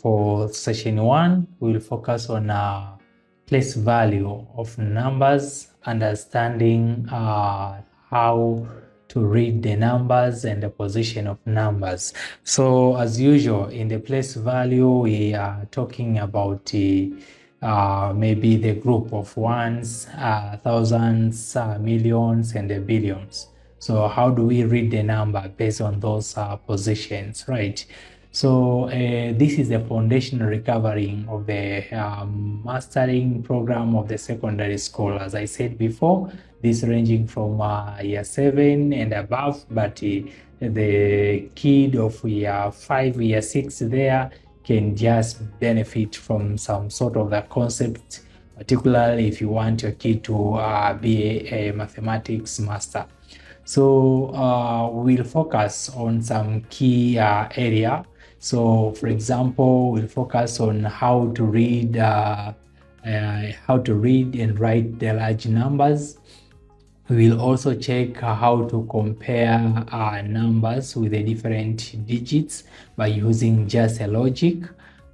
For session 1, we'll focus on place value of numbers, understanding how to read the numbers and the position of numbers. So as usual, in the place value, we are talking about maybe the group of ones, thousands, millions, and the billions. So how do we read the number based on those positions, right? So this is the foundational recovering of the mastering program of the secondary school. As I said before, this ranging from year 7 and above, but the kid of year 5, year 6 there can just benefit from some sort of the concept, particularly if you want your kid to be a mathematics master. So we'll focus on some key area. So for example, we'll focus on how to read and write the large numbers. We will also check how to compare numbers with the different digits by using just a logic,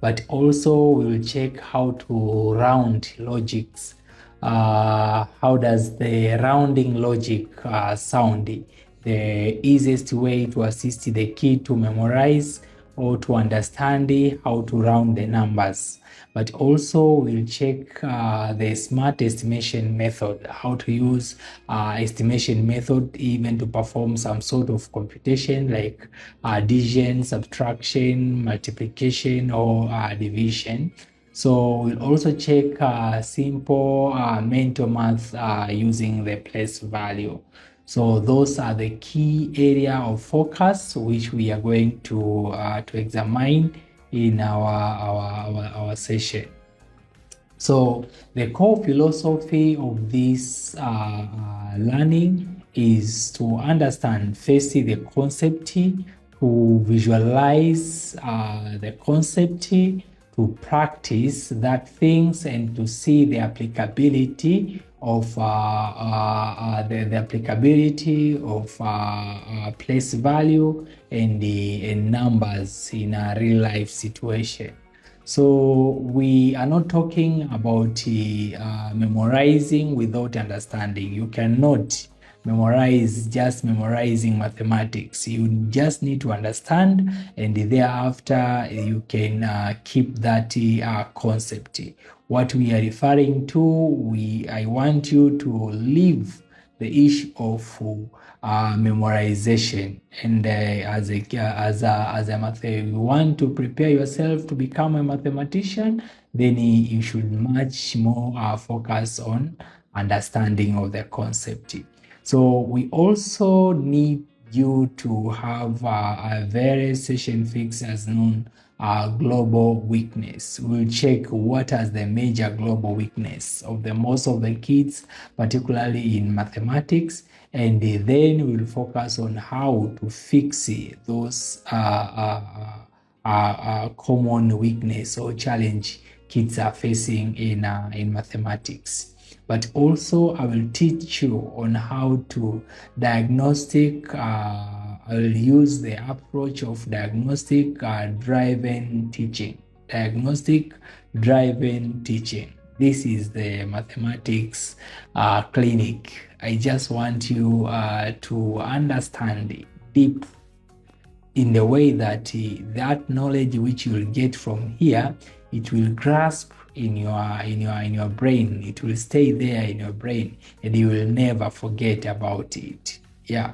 but also we will check how to round logics. How does the rounding logic sound? The easiest way to assist the kid to memorize or to understand how to round the numbers. But also we'll check the smart estimation method, how to use estimation method even to perform some sort of computation like addition, subtraction, multiplication, or division. So we'll also check simple mental math using the place value. So those are the key area of focus which we are going to examine in our session. So the core philosophy of this learning is to understand firstly the concept, to visualize the concept, to practice that things, and to see the applicability of the applicability of place value and the numbers in a real life situation. So we are not talking about memorizing without understanding. You cannot memorize just memorizing mathematics. You just need to understand, and thereafter you can keep that concept. What we are referring to, I want you to leave the issue of memorization. And as a math, you want to prepare yourself to become a mathematician, then you should much more focus on understanding of the concept. So we also need you to have a very session fix as known global weakness. We'll check what is the major global weakness of the most of the kids, particularly in mathematics, and then we'll focus on how to fix those common weakness or challenge kids are facing in mathematics. But also I will teach you on how to diagnostic. I'll use the approach of diagnostic driven teaching. Diagnostic driven teaching. This is the mathematics clinic. I just want you to understand deep in the way that that knowledge which you will get from here, it will grasp in your brain. It will stay there in your brain, and you will never forget about it. Yeah.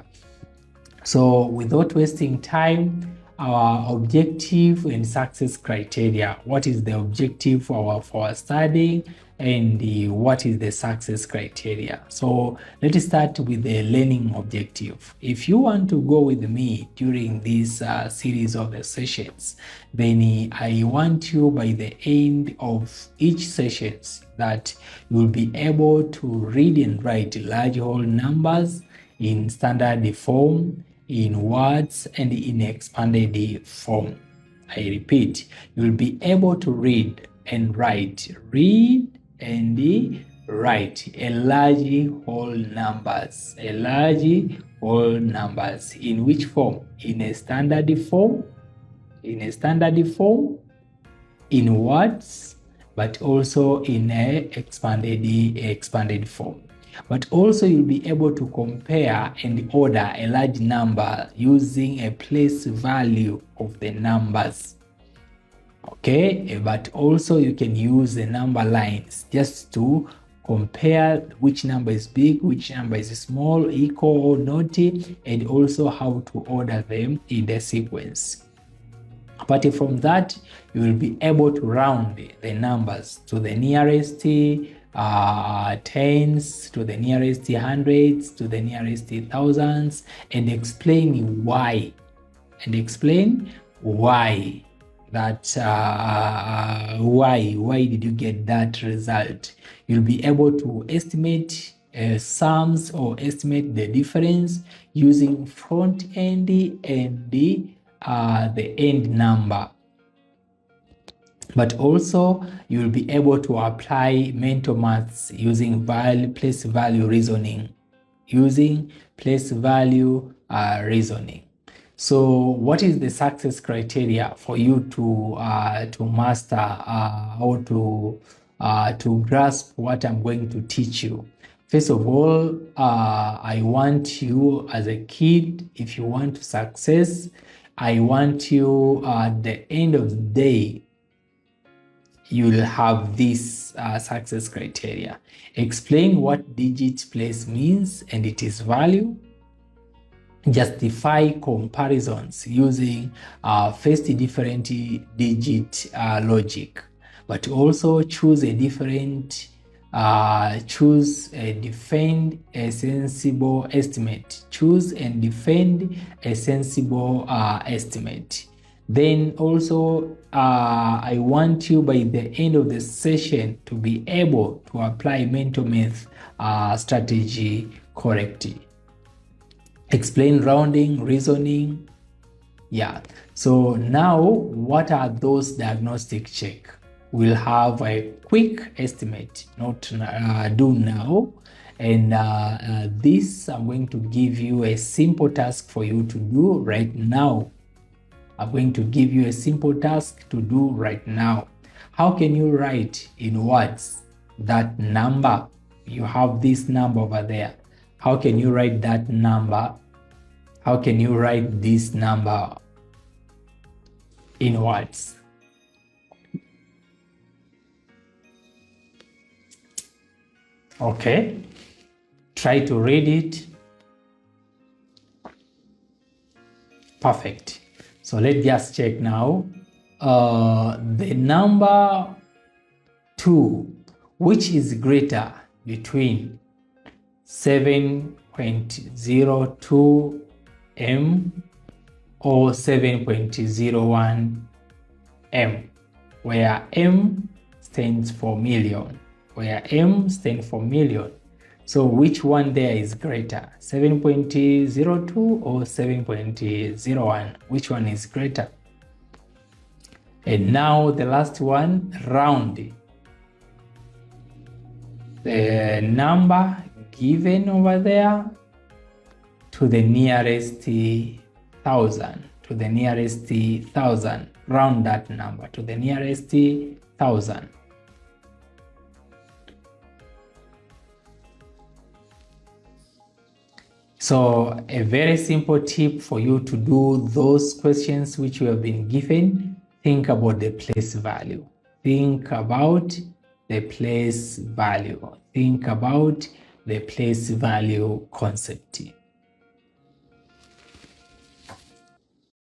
So without wasting time, our objective and success criteria. What is the objective for our studying, and what is the success criteria? So let's start with the learning objective. If you want to go with me during this series of the sessions, then I want you by the end of each sessions that you will be able to read and write large whole numbers in standard form, in words, and in expanded form. I repeat, you will be able to read and write. Read and write a large whole numbers. A large whole numbers. In which form? In a standard form. In a standard form. in words, but also in a expanded form. But also you'll be able to compare and order a large number using a place value of the numbers. Okay, but also you can use the number lines just to compare which number is big, which number is small, equal or not, and also how to order them in the sequence. Apart from that, you will be able to round the numbers to the nearest tens, to the nearest hundreds, to the nearest thousands, and explain why. That why did you get that result. You'll be able to estimate sums or estimate the difference using front end and the end number. But also you'll be able to apply mental maths using place value reasoning. So what is the success criteria for you to master or to grasp what I'm going to teach you? First of all, I want you as a kid, if you want to success, I want you at the end of the day, you'll have this success criteria. Explain what digit place means and its value. Justify comparisons using first different digit logic, but also choose and defend a sensible estimate. Then also I want you by the end of the session to be able to apply mental math strategy correctly. Explain rounding, reasoning. Yeah. So now what are those diagnostic check? We'll have a quick estimate, not do now. And this I'm going to give you a simple task for you to do right now. I'm going to give you a simple task to do right now. How can you write in words that number? You have this number over there. How can you write that number? How can you write this number in words? Okay, try to read it. Perfect. So let's just check now. The number 2, which is greater between 7.02 M or 7.01 M, where M stands for million. So which one there is greater, 7.02 or 7.01? Which one is greater? And now the last one, round the number given over there to the nearest 1,000. Round that number to the nearest 1,000. So a very simple tip for you to do those questions which you have been given. Think about the place value. Think about the place value concept.